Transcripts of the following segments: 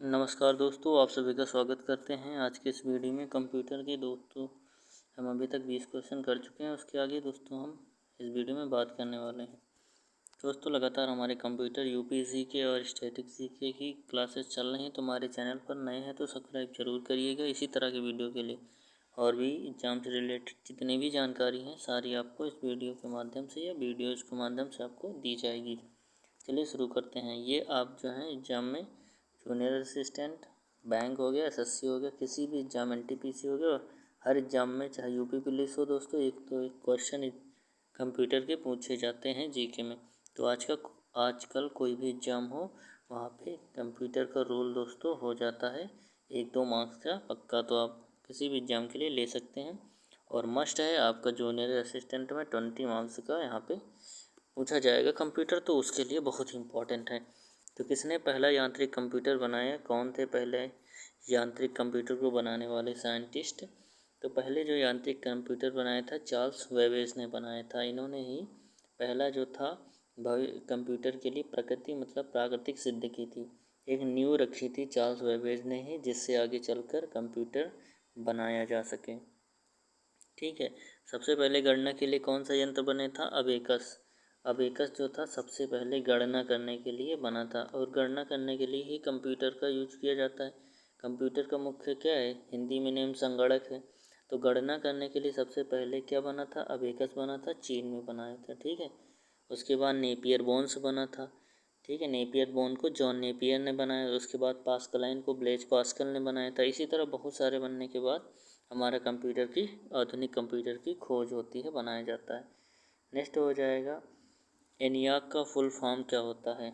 नमस्कार दोस्तों, आप सभी का स्वागत करते हैं आज के इस वीडियो में। कंप्यूटर के दोस्तों हम अभी तक 20 क्वेश्चन कर चुके हैं। उसके आगे दोस्तों हम इस वीडियो में बात करने वाले हैं। दोस्तों लगातार हमारे कंप्यूटर यूपीएससी के और स्टैटिक जीके की क्लासेस चल रही हैं, तो हमारे चैनल पर नए हैं तो सब्सक्राइब जरूर करिएगा इसी तरह के वीडियो के लिए। और भी एग्जाम से रिलेटेड जितनी भी जानकारी हैं सारी आपको इस वीडियो के माध्यम से या वीडियोज़ के माध्यम से आपको दी जाएगी। चलिए शुरू करते हैं। ये आप जो है एग्ज़ाम में जूनियर असिस्टेंट, बैंक हो गया, एसएससी हो गया, किसी भी एग्ज़ाम एनटीपीसी हो गया, हर एग्ज़ाम में चाहे यूपी पुलिस हो दोस्तों, एक क्वेश्चन कंप्यूटर के पूछे जाते हैं जीके में। तो आजकल कोई भी एग्ज़ाम हो वहाँ पे कंप्यूटर का रोल दोस्तों हो जाता है 1-2 मार्क्स का पक्का। तो आप किसी भी एग्ज़ाम के लिए ले सकते हैं और मस्ट है आपका जूनियर असिस्टेंट में 20 मार्क्स का यहाँ पे पूछा जाएगा कंप्यूटर, तो उसके लिए बहुत ही इम्पोर्टेंट है। तो किसने पहला यांत्रिक कंप्यूटर बनाया, कौन थे पहले यांत्रिक कंप्यूटर को बनाने वाले साइंटिस्ट? तो पहले जो यांत्रिक कंप्यूटर बनाया था चार्ल्स वेबेज ने बनाया था। इन्होंने ही पहला जो था कंप्यूटर के लिए प्रकृति मतलब प्राकृतिक सिद्ध की थी, एक नींव रखी थी चार्ल्स वेबेज ने ही, जिससे आगे चलकर कंप्यूटर बनाया जा सके। ठीक है। सबसे पहले गणना के लिए कौन सा यंत्र बने था? अबेकस। अबेकस जो था सबसे पहले गणना करने के लिए बना था, और गणना करने के लिए ही कंप्यूटर का यूज किया जाता है। कंप्यूटर का मुख्य क्या है? हिंदी में नेम संगणक है। तो गणना करने के लिए सबसे पहले क्या बना था? अबेकस बना था, चीन में बनाया था। ठीक है। उसके बाद नेपियर बोन्स बना था। ठीक है, नेपियर बोन को जॉन नेपियर ने बनाया। उसके बाद पास्कलाइन को ब्लेज पास्कल ने बनाया था। इसी तरह बहुत सारे बनने के बाद हमारा आधुनिक कंप्यूटर की खोज होती है, बनाया जाता है। नेक्स्ट हो जाएगा एनियाक का फुल फॉर्म क्या होता है?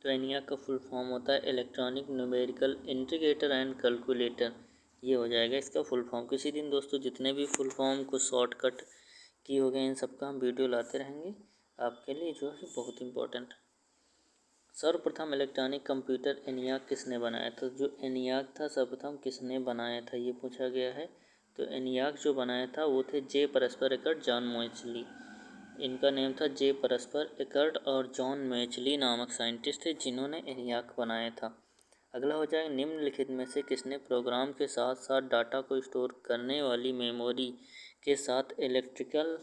तो एनियाक का फुल फॉर्म होता है electronic numerical integrator and calculator. ये हो जाएगा इसका फुल फॉर्म। किसी दिन दोस्तों जितने भी फुल फॉर्म को शॉर्टकट की हो गए इन सबका हम वीडियो लाते रहेंगे आपके लिए, जो है बहुत इंपॉर्टेंट है। सर्वप्रथम इलेक्ट्रॉनिक कंप्यूटर एनियाक किसने बनाया था? जो एनियाक था सर्वप्रथम किसने बनाया था ये पूछा गया है। तो एनियाक जो बनाया था वो थे जे परस्पर एकर्ट, जॉन मैचली। इनका नेम था जे परस्पर एकर्ट और जॉन मैचली नामक साइंटिस्ट थे जिन्होंने एनियाक बनाया था। अगला हो जाएगा निम्नलिखित में से किसने प्रोग्राम के साथ साथ डाटा को स्टोर करने वाली मेमोरी के साथ इलेक्ट्रिकल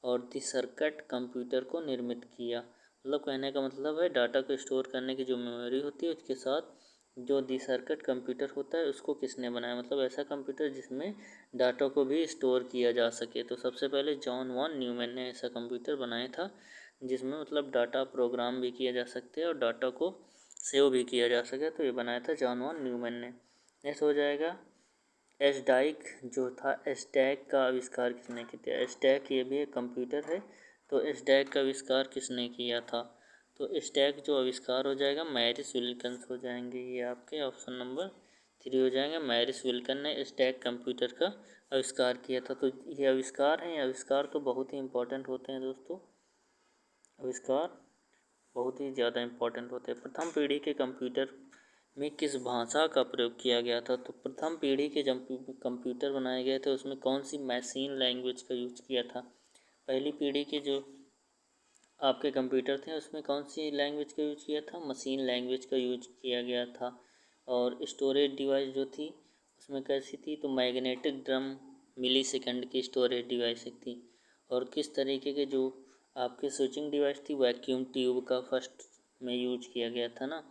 और द सर्किट कंप्यूटर को निर्मित किया? मतलब कहने का मतलब है डाटा को स्टोर करने की जो मेमोरी होती है उसके साथ जो दी सर्किट कंप्यूटर होता है उसको किसने बनाया? मतलब ऐसा कंप्यूटर जिसमें डाटा को भी स्टोर किया जा सके। तो सबसे पहले जॉन वॉन न्यूमैन ने ऐसा कंप्यूटर बनाया था जिसमें मतलब डाटा प्रोग्राम भी किया जा सकते हैं और डाटा को सेव भी किया जा सके। तो ये बनाया था जॉन वॉन न्यूमैन ने। नेक्स्ट हो जाएगा एसडाइक जो था, एसडैक का आविष्कार किसने किया था? एसडैक ये भी एक कंप्यूटर है। तो एसडैक का आविष्कार किसने किया था? तो एसडैक जो आविष्कार हो जाएगा मैरिस विल्कन्स हो जाएंगे। ये आपके ऑप्शन नंबर 3 हो जाएंगे। मैरिस विल्कन ने एसडैक कंप्यूटर का आविष्कार किया था। तो ये आविष्कार हैं, आविष्कार तो बहुत ही इंपॉर्टेंट होते हैं दोस्तों। आविष्कार बहुत ही ज़्यादा इम्पोर्टेंट होते हैं। प्रथम पीढ़ी के कंप्यूटर में किस भाषा का प्रयोग किया गया था? तो प्रथम पीढ़ी के जब कंप्यूटर बनाए गए थे उसमें कौन सी मशीन लैंग्वेज का यूज किया था? पहली पीढ़ी के जो आपके कंप्यूटर थे उसमें कौन सी लैंग्वेज का यूज किया था? मशीन लैंग्वेज का यूज किया गया था। और स्टोरेज डिवाइस जो थी उसमें कैसी थी? तो मैग्नेटिक ड्रम मिली सेकेंड की स्टोरेज डिवाइस थी। और किस तरीके के जो आपके स्विचिंग डिवाइस थी वैक्यूम ट्यूब का फर्स्ट में यूज किया गया था ना।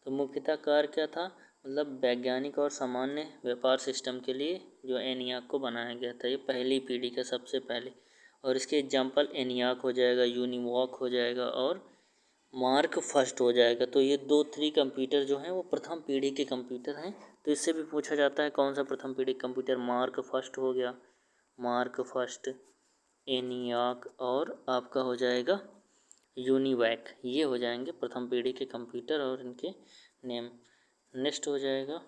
तो मुख्यतः कार्य क्या था? मतलब वैज्ञानिक और सामान्य व्यापार सिस्टम के लिए जो एनियाक को बनाया गया था। ये पहली पीढ़ी का सबसे पहले। और इसके एग्जाम्पल एनियाक हो जाएगा, यूनिवॉक हो जाएगा और मार्क फर्स्ट हो जाएगा। तो ये 3 कंप्यूटर जो हैं वो प्रथम पीढ़ी के कंप्यूटर हैं। तो इससे भी पूछा जाता है कौन सा प्रथम पीढ़ी कंप्यूटर? मार्क फर्स्ट हो गया, मार्क फर्स्ट, एनियाक और आपका हो जाएगा यूनिवैक। ये हो जाएंगे प्रथम पीढ़ी के कंप्यूटर और इनके नेम। नेक्स्ट हो जाएगा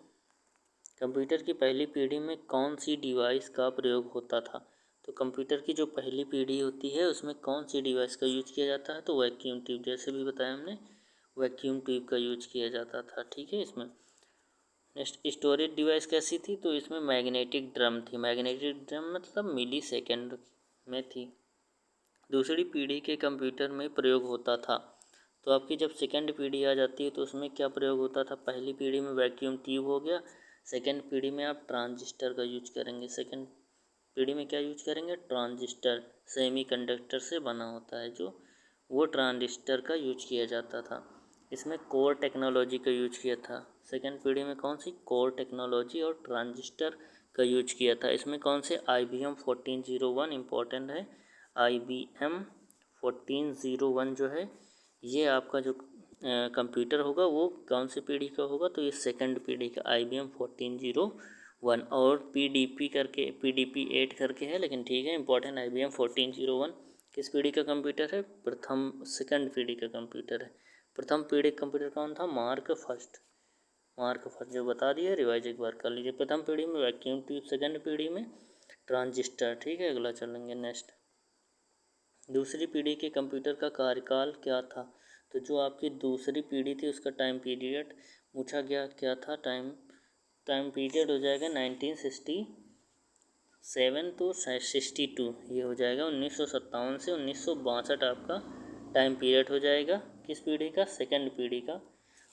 कंप्यूटर की पहली पीढ़ी में कौन सी डिवाइस का प्रयोग होता था? तो कंप्यूटर की जो पहली पीढ़ी होती है उसमें कौन सी डिवाइस का यूज किया जाता है? तो वैक्यूम ट्यूब, जैसे भी बताया हमने वैक्यूम ट्यूब का यूज किया जाता था। ठीक है। इसमें नेक्स्ट स्टोरेज डिवाइस कैसी थी? तो इसमें मैग्नेटिक ड्रम थी। मैग्नेटिक ड्रम मतलब मिली सेकेंड में थी। दूसरी पीढ़ी के कंप्यूटर में प्रयोग होता था तो आपकी जब सेकेंड पीढ़ी आ जाती है तो उसमें क्या प्रयोग होता था, पहली पीढ़ी में वैक्यूम ट्यूब हो गया, सेकेंड पीढ़ी में आप ट्रांजिस्टर का यूज करेंगे। सेकेंड पीढ़ी में क्या यूज करेंगे, ट्रांजिस्टर, सेमीकंडक्टर से बना होता है जो, वो ट्रांजिस्टर का यूज किया जाता था। इसमें कोर टेक्नोलॉजी का यूज किया था। सेकेंड पीढ़ी में कौन सी, कोर टेक्नोलॉजी और ट्रांजिस्टर का यूज किया था। इसमें कौन से, IBM 1401 इम्पोर्टेंट है। IBM 1401 जो है ये आपका जो कंप्यूटर होगा वो कौन सी पीढ़ी का होगा, तो ये सेकंड पीढ़ी का IBM 1401। और PDP करके, PDP 8 करके है, लेकिन ठीक है इंपॉर्टेंट, IBM 1401 किस पीढ़ी का कंप्यूटर है, प्रथम सेकंड पीढ़ी का कंप्यूटर है। प्रथम पीढ़ी कंप्यूटर कौन था, मार्क फर्स्ट। मार्क फर्स्ट जो बता दिया, रिवाइज एक बार कर लीजिए। प्रथम पीढ़ी में वैक्यूम ट्यूब, सेकंड पीढ़ी में ट्रांजिस्टर। ठीक है, अगला चलेंगे नेक्स्ट। दूसरी पीढ़ी के कंप्यूटर का कार्यकाल क्या था, तो जो आपकी दूसरी पीढ़ी थी उसका टाइम पीरियड पूछा गया, क्या था, टाइम पीरियड हो जाएगा 1967 to 62, ये हो जाएगा 1957 से 1962 आपका टाइम पीरियड हो जाएगा। किस पीढ़ी का, सेकंड पीढ़ी का,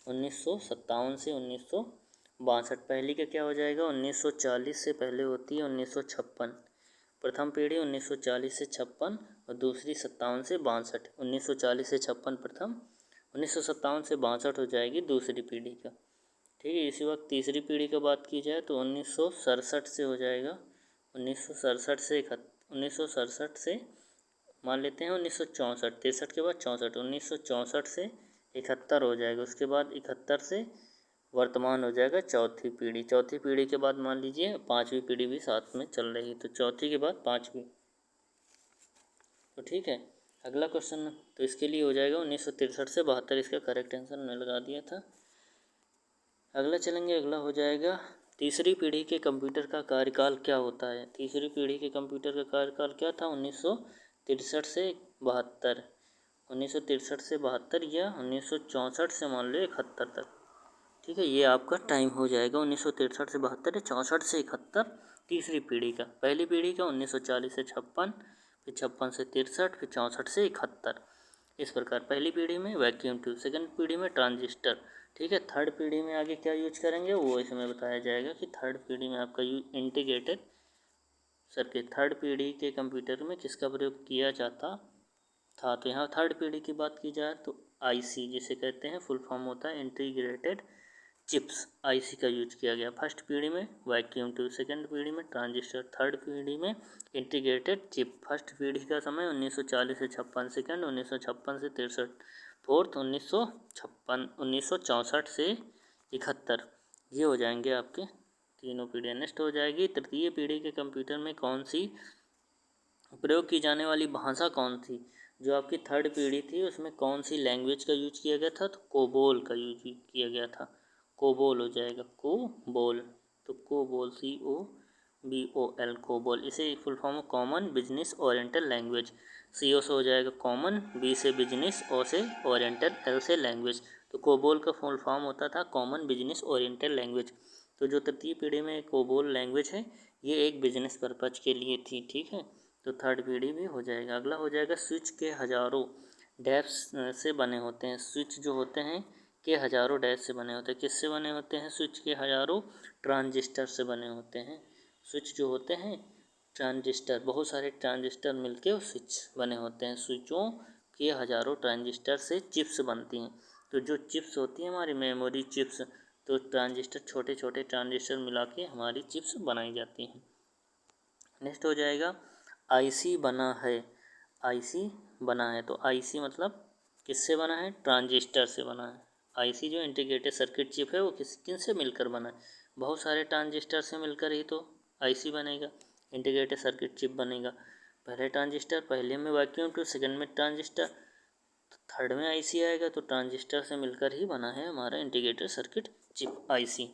1957 से 1962। पहली का क्या हो जाएगा, 1940 से पहले होती है 1956। प्रथम पीढ़ी 1940 से 56 और दूसरी 57 से 62। 1940 से 56 प्रथम, 1957 से 62 हो जाएगी दूसरी पीढ़ी का। ठीक है, इसी वक्त तीसरी पीढ़ी का बात की जाए तो 1967 से हो जाएगा, 1967 से मान लेते हैं 1964, 63 के बाद 64, 1964 से 71 हो जाएगा। उसके बाद 71 से वर्तमान हो जाएगा चौथी पीढ़ी। चौथी पीढ़ी के बाद मान लीजिए पांचवी पीढ़ी भी साथ में चल रही, तो चौथी के बाद पांचवी। तो ठीक है, अगला क्वेश्चन तो इसके लिए हो जाएगा 1963 से 72, इसका करेक्ट आंसर मैंने लगा दिया था। अगला चलेंगे, अगला हो जाएगा तीसरी पीढ़ी के कंप्यूटर का कार्यकाल क्या होता है। तीसरी पीढ़ी के कंप्यूटर का कार्यकाल क्या था, 1963 से 72, 1963 से 72 या 1964 से मान लो 71 तक। ठीक है, ये आपका टाइम हो जाएगा 1963 से 72 या 64 से 71 तीसरी पीढ़ी का। पहली पीढ़ी का 1940 से 56, फिर 56 से 63, फिर 64 से 71। इस प्रकार पहली पीढ़ी में वैक्यूम ट्यूब, सेकंड पीढ़ी में ट्रांजिस्टर। ठीक है, थर्ड पीढ़ी में आगे क्या यूज करेंगे वो इसमें बताया जाएगा कि थर्ड पीढ़ी में आपका इंटीग्रेटेड सर्किट। थर्ड पीढ़ी के कंप्यूटर में किसका प्रयोग किया जाता था, तो यहाँ थर्ड पीढ़ी की बात की जाए तो IC जिसे कहते हैं, फुल फॉर्म होता है इंटीग्रेटेड चिप्स, IC का यूज किया गया। फर्स्ट पीढ़ी में वैक्यूम ट्यूब, सेकंड पीढ़ी में ट्रांजिस्टर, थर्ड पीढ़ी में इंटीग्रेटेड चिप। फर्स्ट पीढ़ी का समय 1940 से 56, सेकंड 1956 से 63, फोर्थ 1964 से 71। ये हो जाएंगे आपके तीनों पीढ़ियाँ। नेक्स्ट हो जाएगी तृतीय पीढ़ी के कंप्यूटर में कौन सी प्रयोग की जाने वाली भाषा कौन थी। जो आपकी थर्ड पीढ़ी थी उसमें कौन सी लैंग्वेज का यूज किया गया था, तो कोबोल का यूज किया गया था। कोबोल हो जाएगा, कोबोल, तो कोबोल COBOL, कोबोल। इसे full form common business oriental language. CO से हो जाएगा कॉमन, B से बिजनेस, O से ओरिएंटल, L से लैंग्वेज। तो कोबोल का फुल फॉर्म होता था कॉमन बिजनेस ओरिएंटल लैंग्वेज। तो जो तृतीय पीढ़ी में कोबोल लैंग्वेज है ये एक बिजनेस पर्पज के लिए थी। ठीक है, तो थर्ड पीढ़ी भी हो जाएगा। अगला हो जाएगा स्विच के हजारों डैश से बने होते हैं। स्विच जो होते हैं के हजारों डैश से बने होते हैं। किससे बने होते हैं स्विच के हजारों, ट्रांजिस्टर से बने होते हैं। स्विच जो होते हैं ट्रांजिस्टर, बहुत सारे ट्रांजिस्टर मिलके स्विच बने होते हैं। स्विचों के हजारों ट्रांजिस्टर से चिप्स बनती हैं। तो जो चिप्स होती हैं हमारी मेमोरी चिप्स, तो ट्रांजिस्टर, छोटे छोटे ट्रांजिस्टर मिला के हमारी चिप्स बनाई जाती हैं। नेक्स्ट हो जाएगा IC बना है। IC बना है, तो IC मतलब किससे बना है, ट्रांजिस्टर से बना है। IC जो इंटीग्रेटेड सर्किट चिप है वो किन से मिलकर बना है, बहुत सारे ट्रांजिस्टर से मिलकर ही तो IC बनेगा, इंटीग्रेटेड सर्किट चिप बनेगा। पहले ट्रांजिस्टर, पहले में वैक्यूम ट्यूब, सेकंड में ट्रांजिस्टर, तो थर्ड में IC आएगा। तो ट्रांजिस्टर से मिलकर ही बना है हमारा इंटीग्रेटेड सर्किट चिप IC।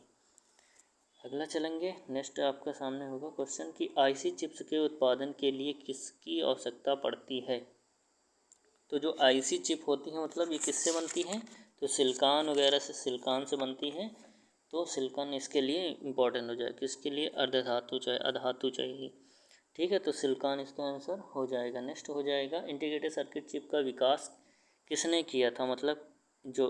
अगला चलेंगे, नेक्स्ट आपका सामने होगा क्वेश्चन कि IC चिप्स के उत्पादन के लिए किसकी आवश्यकता पड़ती है। तो जो IC चिप होती है मतलब ये किससे बनती हैं, तो सिलिकॉन वगैरह से, सिलिकॉन से बनती हैं। तो सिलिकॉन इसके लिए इम्पोर्टेंट हो जाए, किसके लिए, अर्धधातु चाहिए, अधातु चाहिए। ठीक है, तो सिलिकॉन इसका आंसर हो जाएगा। नेक्स्ट हो जाएगा इंटीग्रेटेड सर्किट चिप का विकास किसने किया था, मतलब जो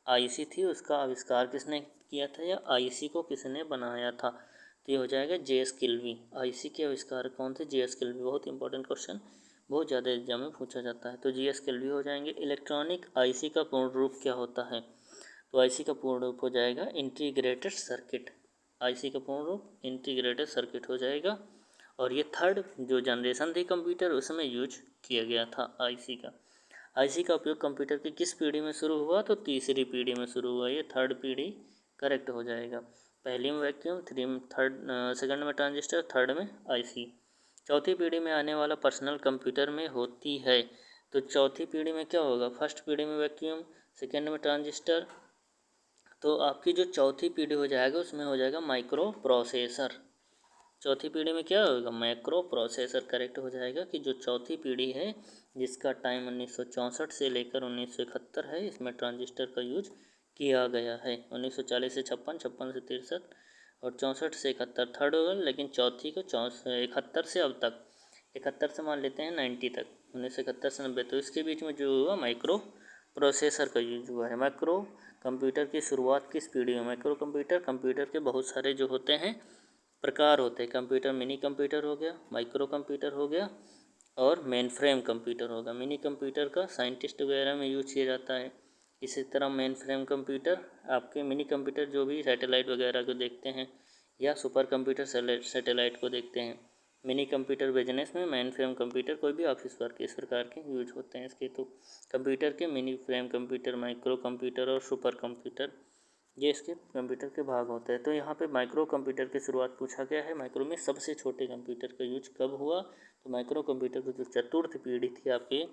आईसी थी उसका आविष्कार किसने किया था या आईसी को किसने बनाया था। तो ये हो जाएगा जे.एस. किल्वी। आईसी के आविष्कार कौन थे, जे.एस. किल्वी। बहुत इंपॉर्टेंट क्वेश्चन, बहुत ज़्यादा एग्जाम में पूछा जाता है। तो जे.एस. किल्वी हो जाएंगे। इलेक्ट्रॉनिक आईसी का पूर्ण रूप क्या होता है। तो आईसी का पूर्ण रूप हो जाएगा इंटीग्रेटेड सर्किट। आईसी का पूर्ण रूप इंटीग्रेटेड सर्किट हो जाएगा। और ये थर्ड जो जनरेशन थी कंप्यूटर उसमें यूज किया गया था आईसी का। आईसी का उपयोग कंप्यूटर की किस पीढ़ी में शुरू हुआ, तो तीसरी पीढ़ी में शुरू हुआ। ये थर्ड पीढ़ी करेक्ट हो जाएगा। पहली में वैक्यूम, सेकंड में ट्रांजिस्टर, थर्ड में आईसी। चौथी पीढ़ी में आने वाला पर्सनल कंप्यूटर में होती है। तो चौथी पीढ़ी में क्या होगा, फर्स्ट पीढ़ी में वैक्यूम, सेकंड में ट्रांजिस्टर। तो आपकी जो चौथी पीढ़ी हो जाएगा उसमें हो जाएगा माइक्रो प्रोसेसर। चौथी पीढ़ी में क्या होगा, माइक्रो प्रोसेसर करेक्ट हो जाएगा। कि जो चौथी पीढ़ी है जिसका टाइम 1964 से लेकर 1971 है, इसमें ट्रांजिस्टर का यूज किया गया है। 1940 से 56, 56 से 63 और 64 से 71 थर्ड होगा। लेकिन चौथी को 71 से अब तक, 71 से मान लेते हैं 90 तक, 1971 से 90, तो इसके बीच में जो हुआ माइक्रो प्रोसेसर का यूज हुआ है। माइक्रो कंप्यूटर की शुरुआत किस पीढ़ी में। माइक्रो कंप्यूटर के बहुत सारे जो होते हैं प्रकार होते हैं। कंप्यूटर, मिनी कंप्यूटर हो गया, माइक्रो कंप्यूटर हो गया और मेन फ्रेम कंप्यूटर होगा। मिनी कंप्यूटर का साइंटिस्ट वगैरह में यूज किया जाता है। इसी तरह मेन फ्रेम कंप्यूटर, आपके मिनी कंप्यूटर जो भी सैटेलाइट वगैरह को देखते हैं या सुपर कंप्यूटर सैटेलाइट को देखते हैं। मिनी कंप्यूटर बिजनेस में, मेन फ्रेम कंप्यूटर कोई भी ऑफिस वर्क इस प्रकार के यूज होते हैं इसके। तो कंप्यूटर के mini frame computer, micro computer और सुपर कंप्यूटर, ये इसके कंप्यूटर के भाग होते हैं। तो यहाँ पे माइक्रो कंप्यूटर की शुरुआत पूछा गया है। माइक्रो में सबसे छोटे कंप्यूटर का यूज कब हुआ, तो माइक्रो कंप्यूटर की जो चतुर्थ पीढ़ी थी आपकी,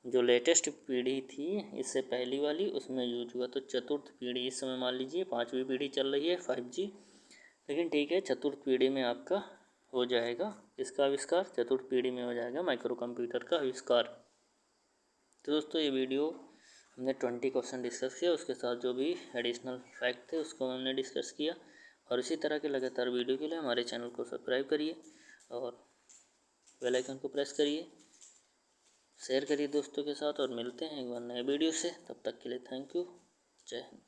जो लेटेस्ट पीढ़ी थी इससे पहली वाली, उसमें यूज हुआ। तो चतुर्थ पीढ़ी इस समय मान लीजिए 5वीं पीढ़ी चल रही है 5G, लेकिन ठीक है चतुर्थ पीढ़ी में आपका हो जाएगा इसका आविष्कार। चतुर्थ पीढ़ी में हो जाएगा माइक्रो कंप्यूटर का आविष्कार। तो दोस्तों ये वीडियो हमने 20 क्वेश्चन डिस्कस किया, उसके साथ जो भी एडिशनल फैक्ट थे उसको हमने डिस्कस किया। और इसी तरह के लगातार वीडियो के लिए हमारे चैनल को सब्सक्राइब करिए और बेल आइकन को प्रेस करिए, शेयर करिए दोस्तों के साथ, और मिलते हैं एक बार नए वीडियो से। तब तक के लिए थैंक यू, जय हिंद।